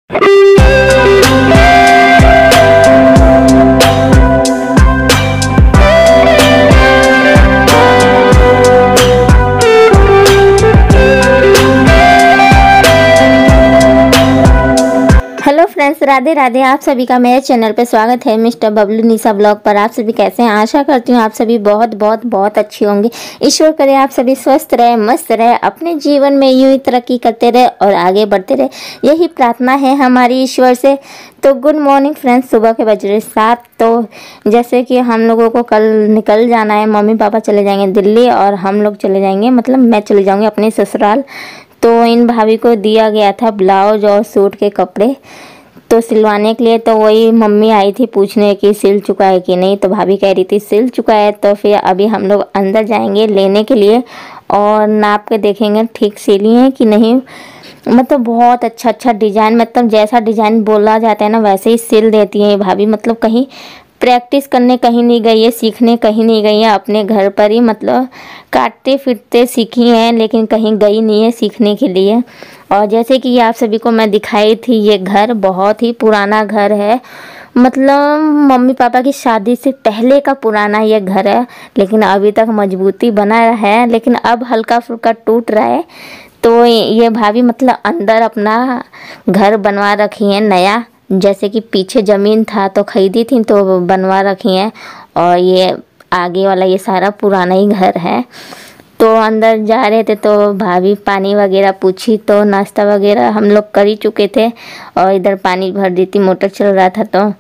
Hello friends, Radhe Radhe. आप सभी का मेरे चैनल पे स्वागत है मिस्टर बबलू निशा ब्लॉग पर। आप सभी कैसे हैं? आशा करती हूँ आप सभी बहुत बहुत बहुत अच्छी होंगी। ईश्वर करे आप सभी स्वस्थ रहे, मस्त रहे, अपने जीवन में यूं ही तरक्की करते रहे और आगे बढ़ते रहे, यही प्रार्थना है हमारी ईश्वर से। तो गुड मॉर्निंग फ्रेंड्स। सुबह के बज रहे 7। तो जैसे कि हम लोगों को कल निकल जाना है, मम्मी पापा चले जाएंगे दिल्ली और हम लोग चले जाएंगे, मतलब मैं चले जाऊँगी अपने ससुराल। तो इन भाभी को दिया गया था ब्लाउज और सूट के कपड़े तो सिलवाने के लिए। तो वही मम्मी आई थी पूछने कि सिल चुका है कि नहीं, तो भाभी कह रही थी सिल चुका है। तो फिर अभी हम लोग अंदर जाएंगे लेने के लिए और नाप के देखेंगे ठीक सिली है कि नहीं। मतलब बहुत अच्छा अच्छा डिज़ाइन, मतलब जैसा डिज़ाइन बोला जाता है ना वैसे ही सिल देती है भाभी। मतलब कहीं प्रैक्टिस करने कहीं नहीं गई है, सीखने कहीं नहीं गई है, अपने घर पर ही मतलब काटते फिरते सीखी हैं, लेकिन कहीं गई नहीं है सीखने के लिए। और जैसे कि आप सभी को मैं दिखाई थी, ये घर बहुत ही पुराना घर है, मतलब मम्मी पापा की शादी से पहले का पुराना ये घर है, लेकिन अभी तक मजबूती बना है, लेकिन अब हल्का फुल्का टूट रहा है। तो ये भाभी मतलब अंदर अपना घर बनवा रखी है नया, जैसे कि पीछे ज़मीन था तो खरीदी थी तो बनवा रखी हैं, और ये आगे वाला ये सारा पुराना ही घर है। तो अंदर जा रहे थे तो भाभी पानी वगैरह पूछी, तो नाश्ता वगैरह हम लोग कर ही चुके थे और इधर पानी भर दी थी, मोटर चल रहा था।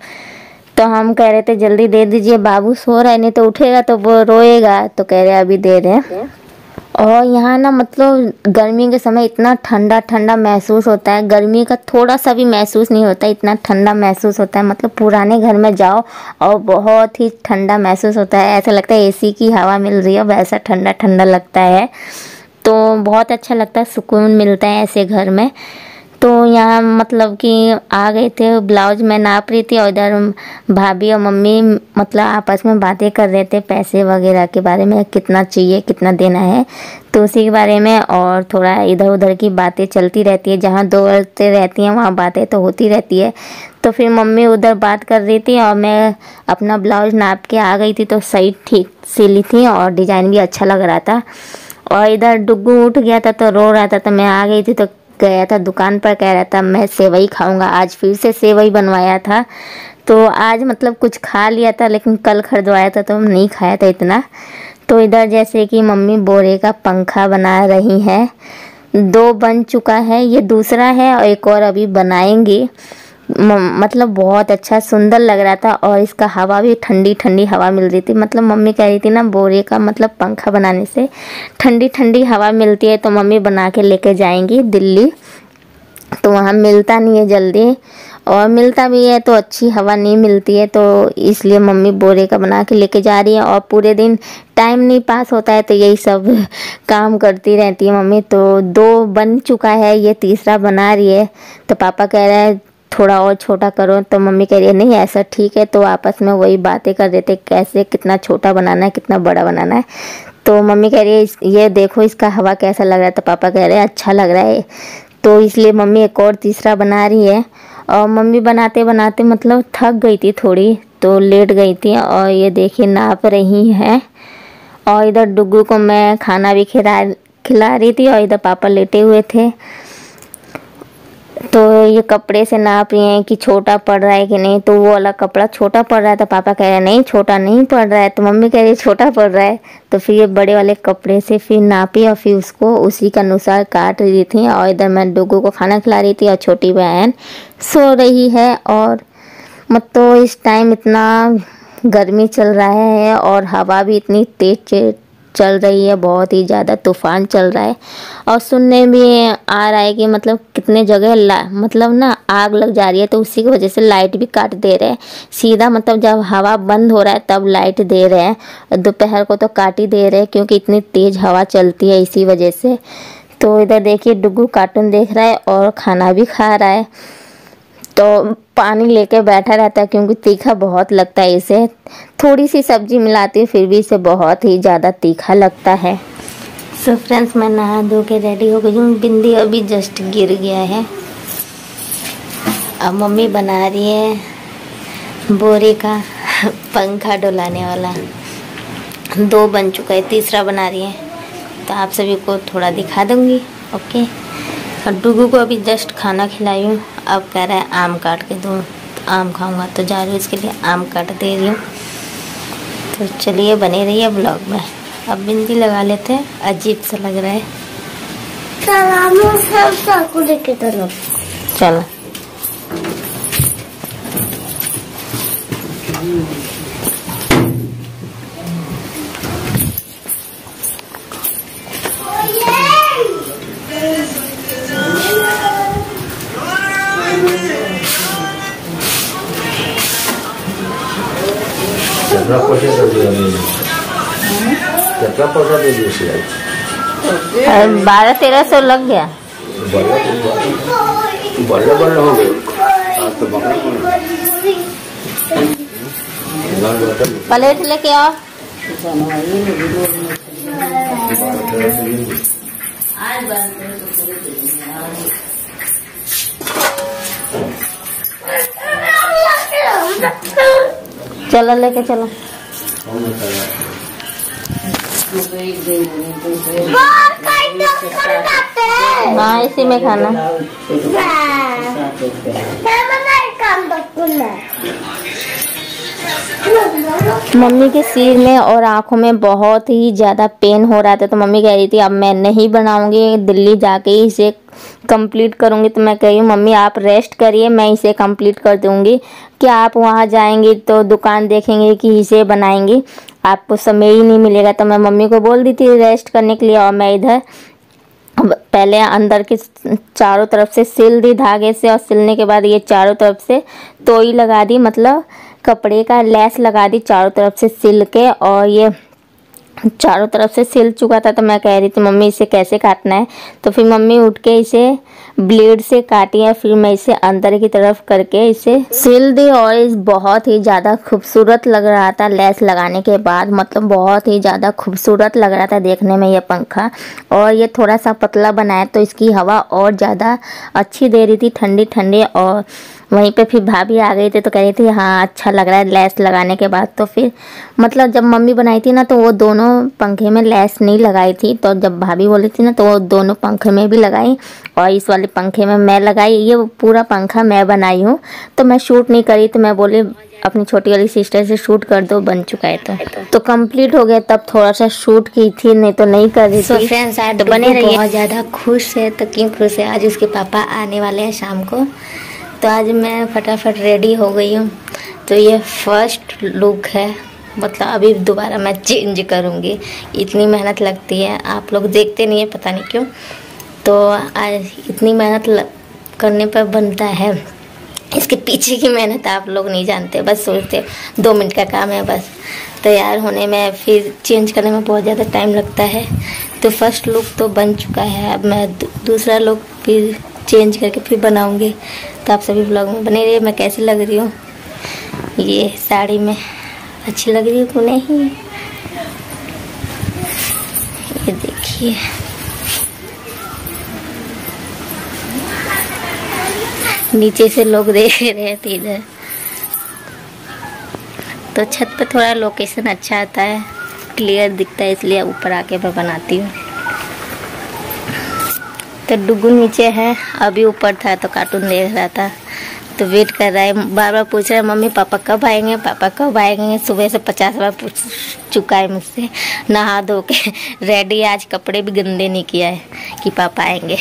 तो हम कह रहे थे जल्दी दे दीजिए, बाबू सो रहा है नहीं तो उठेगा तो वो रोएगा, तो कह रहे अभी दे रहे हैं। और यहाँ ना मतलब गर्मी के समय इतना ठंडा ठंडा महसूस होता है, गर्मी का थोड़ा सा भी महसूस नहीं होता, इतना ठंडा महसूस होता है। मतलब पुराने घर में जाओ और बहुत ही ठंडा महसूस होता है, ऐसा लगता है एसी की हवा मिल रही है, वैसा ठंडा ठंडा लगता है। तो बहुत अच्छा लगता है, सुकून मिलता है ऐसे घर में। तो यहाँ मतलब कि आ गए थे, ब्लाउज मैं नाप रही थी और इधर भाभी और मम्मी मतलब आपस में बातें कर रहे थे पैसे वगैरह के बारे में, कितना चाहिए कितना देना है, तो उसी के बारे में। और थोड़ा इधर उधर की बातें चलती रहती है, जहाँ दो औरतें रहती हैं वहाँ बातें तो होती रहती है। तो फिर मम्मी उधर बात कर रही थी और मैं अपना ब्लाउज नाप के आ गई थी, तो सही ठीक सिली थी और डिज़ाइन भी अच्छा लग रहा था। और इधर डुग्गू उठ गया था तो रो रहा था, तो मैं आ गई थी, तो गया था दुकान पर, कह रहा था मैं सेवई खाऊंगा। आज फिर से सेवई बनवाया था, तो आज मतलब कुछ खा लिया था, लेकिन कल खरीदवाया था तो हम नहीं खाया था इतना। तो इधर जैसे कि मम्मी बोरे का पंखा बना रही हैं, 2 बन चुका है, ये दूसरा है और एक और अभी बनाएंगी। मतलब बहुत अच्छा सुंदर लग रहा था और इसका हवा भी ठंडी ठंडी हवा मिल रही थी। मतलब मम्मी कह रही थी ना बोरे का मतलब पंखा बनाने से ठंडी ठंडी हवा मिलती है, तो मम्मी बना के लेके जाएंगी दिल्ली। तो वहाँ मिलता नहीं है जल्दी, और मिलता भी है तो अच्छी हवा नहीं मिलती है, तो इसलिए मम्मी बोरे का बना के लेके जा रही है। और पूरे दिन टाइम नहीं पास होता है तो यही सब काम करती रहती है मम्मी। तो 2 बन चुका है, ये तीसरा बना रही है। तो पापा कह रहे हैं थोड़ा और छोटा करो, तो मम्मी कह रही है नहीं ऐसा ठीक है। तो आपस में वही बातें कर रहे थे कैसे कितना छोटा बनाना है कितना बड़ा बनाना है। तो मम्मी कह रही है ये देखो इसका हवा कैसा लग रहा है, तो पापा कह रहे हैं अच्छा लग रहा है। तो इसलिए मम्मी एक और तीसरा बना रही है। और मम्मी बनाते बनाते मतलब थक गई थी थोड़ी, तो लेट गई थी। और ये देखिए नाप रही हैं। और इधर डुग्गू को मैं खाना भी खिला रही थी और इधर पापा लेटे हुए थे। तो ये कपड़े से नाप रही हैं कि छोटा पड़ रहा है कि नहीं, तो वो वाला कपड़ा छोटा पड़ रहा है, तो पापा कह रहे हैं नहीं छोटा नहीं पड़ रहा है, तो मम्मी कह रही है छोटा पड़ रहा है। तो फिर ये बड़े वाले कपड़े से फिर नापी और फिर उसको उसी के अनुसार काट रही थी। और इधर मैं डुग्गू को खाना खिला रही थी और छोटी बहन सो रही है। और मतलब इस टाइम इतना गर्मी चल रहा है और हवा भी इतनी तेज चल रही है, बहुत ही ज़्यादा तूफान चल रहा है। और सुनने में आ रहा है कि मतलब कितने जगह मतलब ना आग लग जा रही है, तो उसी की वजह से लाइट भी काट दे रहे हैं सीधा। मतलब जब हवा बंद हो रहा है तब लाइट दे रहे हैं, दोपहर को तो काट ही दे रहे हैं क्योंकि इतनी तेज़ हवा चलती है इसी वजह से। तो इधर देखिए डुग्गू कार्टून देख रहा है और खाना भी खा रहा है, तो पानी लेके बैठा रहता है क्योंकि तीखा बहुत लगता है इसे। थोड़ी सी सब्जी मिलाती हूँ फिर भी इसे बहुत ही ज़्यादा तीखा लगता है। सो फ्रेंड्स मैं नहा धो के रेडी हो गई हूँ, बिंदी अभी जस्ट गिर गया है। अब मम्मी बना रही है बोरे का पंखा डुलाने वाला। 2 बन चुका है, तीसरा बना रही है, तो आप सभी को थोड़ा दिखा दूंगी। ओके। और डुगू को अभी जस्ट खाना खिलाई हूँ, अब कह रहा है आम काट के दूँ, तो आम खाऊंगा, तो जा रही हूँ इसके लिए आम काट दे रही हूँ। तो चलिए बने रहिए ब्लॉग में। अब बिंदी लगा लेते हैं, अजीब सा लग रहा है। चलो कितना पैसा दे दिया मैंने? कितना पैसा दे दिया सिलाई? 1200-1300 लग गया। बल्ले बल्ले हो गए आज तो प्लेट लेके आओ। चलो लेके चलो। हाँ इसी में खाना। मम्मी के सिर में और आँखों में बहुत ही ज़्यादा पेन हो रहा था, तो मम्मी कह रही थी अब मैं नहीं बनाऊंगी, दिल्ली जाके ही इसे कंप्लीट करूंगी। तो मैं कह रही हूँ मम्मी आप रेस्ट करिए, मैं इसे कंप्लीट कर दूंगी। कि आप वहाँ जाएंगी तो दुकान देखेंगे कि इसे बनाएंगी, आपको समय ही नहीं मिलेगा। तो मैं मम्मी को बोल दी थी रेस्ट करने के लिए, और मैं इधर पहले अंदर के चारों तरफ से सिल दी धागे से, और सिलने के बाद ये चारों तरफ से तोई लगा दी, मतलब कपड़े का लेस लगा दी चारों तरफ से सिल के। और ये चारों तरफ से सिल चुका था, तो मैं कह रही थी मम्मी इसे कैसे काटना है। तो फिर मम्मी उठ के इसे ब्लेड से काटी है, फिर मैं इसे अंदर की तरफ करके इसे सिल दी। और इस बहुत ही ज़्यादा खूबसूरत लग रहा था लेस लगाने के बाद, मतलब बहुत ही ज़्यादा खूबसूरत लग रहा था देखने में ये पंखा। और ये थोड़ा सा पतला बनाया तो इसकी हवा और ज़्यादा अच्छी दे रही थी, ठंडी ठंडी। और वहीं पे फिर भाभी आ गई थी, तो कह रही थी हाँ अच्छा लग रहा है लेस लगाने के बाद। तो फिर मतलब जब मम्मी बनाई थी ना, तो वो दोनों पंखे में लेस नहीं लगाई थी, तो जब भाभी बोली थी ना, तो वो दोनों पंखे में भी लगाई, और इस वाले पंखे में मैं लगाई। ये पूरा पंखा मैं बनाई हूँ, तो मैं शूट नहीं करी, तो मैं बोली अपनी छोटी वाली सिस्टर से शूट कर दो, बन चुका है तो कंप्लीट हो गया। तब थोड़ा सा शूट की थी, नहीं तो नहीं कर रही थी। फ्रेंड्स आज बने रही, बहुत ज़्यादा खुश है। तो क्यों खुश है, आज उसके पापा आने वाले हैं शाम को, तो आज मैं फटाफट रेडी हो गई हूँ। तो ये फर्स्ट लुक है, मतलब अभी दोबारा मैं चेंज करूँगी, इतनी मेहनत लगती है, आप लोग देखते नहीं है पता नहीं क्यों। तो आज इतनी मेहनत करने पर बनता है, इसके पीछे की मेहनत आप लोग नहीं जानते, बस सोचते 2 मिनट का काम है बस। तैयार होने में फिर चेंज करने में बहुत ज़्यादा टाइम लगता है। तो फर्स्ट लुक तो बन चुका है, अब मैं दूसरा लुक फिर चेंज करके फिर बनाऊंगी। तो आप सभी ब्लॉग में बने रहिए। मैं कैसी लग रही हूँ ये साड़ी में, अच्छी लग रही हूँ नहीं, ये देखिए। नीचे से लोग देख रहे थे इधर, तो छत पे थोड़ा लोकेशन अच्छा आता है, क्लियर दिखता है, इसलिए ऊपर आके मैं बनाती हूँ। तो डुगू नीचे है, अभी ऊपर था तो कार्टून देख रहा था, तो वेट कर रहा है, बार बार पूछ रहा है मम्मी पापा कब आएंगे, पापा कब आएंगे। सुबह से 50 बार पूछ चुका है मुझसे, नहा धो के रेडी, आज कपड़े भी गंदे नहीं किया है कि पापा आएंगे।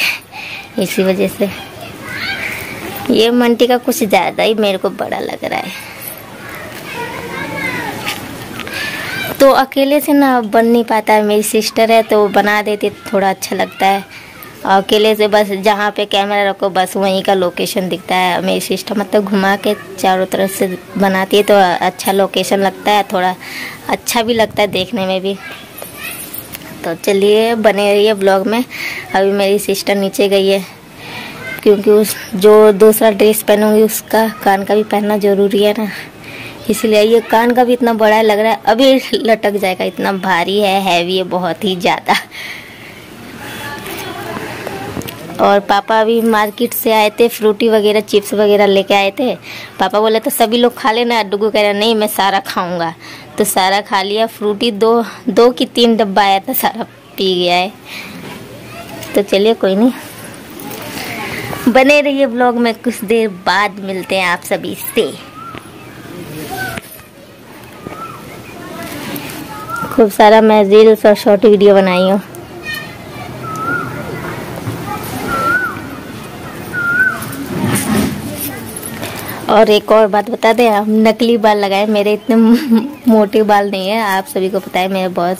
इसी वजह से ये मंटी का कुछ ज़्यादा ही मेरे को बड़ा लग रहा है, तो अकेले से ना बन नहीं पाता है। मेरी सिस्टर है तो बना देती, थोड़ा अच्छा लगता है। अकेले से बस जहाँ पे कैमरा रखो बस वहीं का लोकेशन दिखता है। मेरी सिस्टर मतलब घुमा के चारों तरफ से बनाती है, तो अच्छा लोकेशन लगता है, थोड़ा अच्छा भी लगता है देखने में भी। तो चलिए बने रहिए ब्लॉग में। अभी मेरी सिस्टर नीचे गई है, क्योंकि उस जो दूसरा ड्रेस पहनूंगी उसका कान का भी पहनना ज़रूरी है ना, इसलिए। ये कान का भी इतना बड़ा लग रहा है, अभी लटक जाएगा, इतना भारी है, हैवी है बहुत ही ज़्यादा। और पापा अभी मार्केट से आए थे, फ्रूटी वगैरह चिप्स वगैरह लेके आए थे। पापा बोले तो सभी लोग खा लेना, डुगू कह रहा नहीं मैं सारा खाऊंगा, तो सारा खा लिया। फ्रूटी दो की 3 डब्बा आया था, सारा पी गया है। तो चलिए कोई नहीं, बने रहिए ब्लॉग में, कुछ देर बाद मिलते हैं आप सभी से। खूब सारा मैं रील्स और शॉर्ट वीडियो बनाई हूँ। और एक और बात बता दें, हम नकली बाल लगाए, मेरे इतने मोटे बाल नहीं है, आप सभी को पता है मेरे बहुत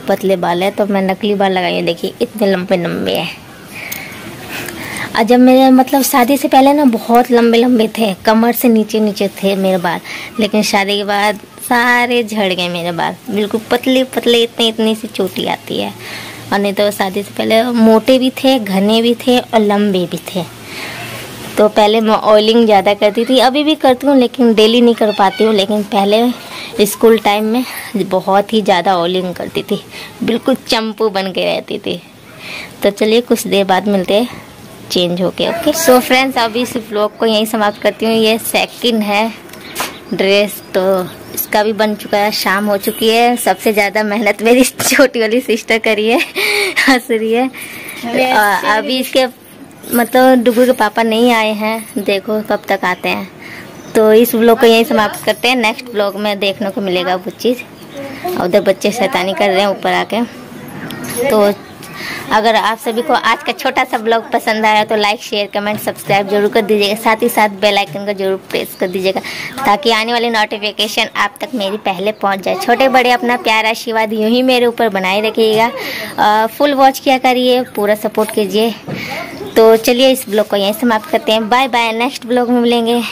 पतले बाल है, तो मैं नकली बाल लगाई हूँ। देखिए इतने लंबे लंबे हैं। और जब मेरे मतलब शादी से पहले ना बहुत लंबे लंबे थे, कमर से नीचे नीचे थे मेरे बाल, लेकिन शादी के बाद सारे झड़ गए मेरे बाल, बिल्कुल पतले पतले, इतनी सी चोटी आती है। और नहीं तो शादी से पहले मोटे भी थे, घने भी थे और लंबे भी थे। तो पहले मैं ऑयलिंग ज़्यादा करती थी, अभी भी करती हूँ लेकिन डेली नहीं कर पाती हूँ। लेकिन पहले स्कूल टाइम में बहुत ही ज़्यादा ऑयलिंग करती थी, बिल्कुल चंपू बन के रहती थी। तो चलिए कुछ देर बाद मिलते हैं चेंज होके। ओके सो फ्रेंड्स, अभी इस व्लॉग को यहीं समाप्त करती हूँ। ये सेकंड है ड्रेस, तो इसका भी बन चुका है, शाम हो चुकी है। सबसे ज़्यादा मेहनत मेरी छोटी वाली सिस्टर करी है, हंस रही है। अभी इसके मतलब डुगू के पापा नहीं आए हैं, देखो कब तक आते हैं। तो इस व्लॉग को यहीं समाप्त करते हैं। नेक्स्ट व्लॉग में देखने को मिलेगा वो चीज़। और उधर बच्चे शैतानी कर रहे हैं ऊपर आके। तो अगर आप सभी को आज का छोटा सा ब्लॉग पसंद आया तो लाइक शेयर कमेंट सब्सक्राइब जरूर कर दीजिएगा, साथ ही साथ बेल आइकन को जरूर प्रेस कर दीजिएगा, ताकि आने वाली नोटिफिकेशन आप तक मेरी पहले पहुंच जाए। छोटे बड़े अपना प्यार आशीर्वाद यूं ही मेरे ऊपर बनाए रखिएगा, फुल वॉच किया करिए, पूरा सपोर्ट कीजिए। तो चलिए इस ब्लॉग को यहीं समाप्त करते हैं। बाय बाय, नेक्स्ट ब्लॉग में मिलेंगे।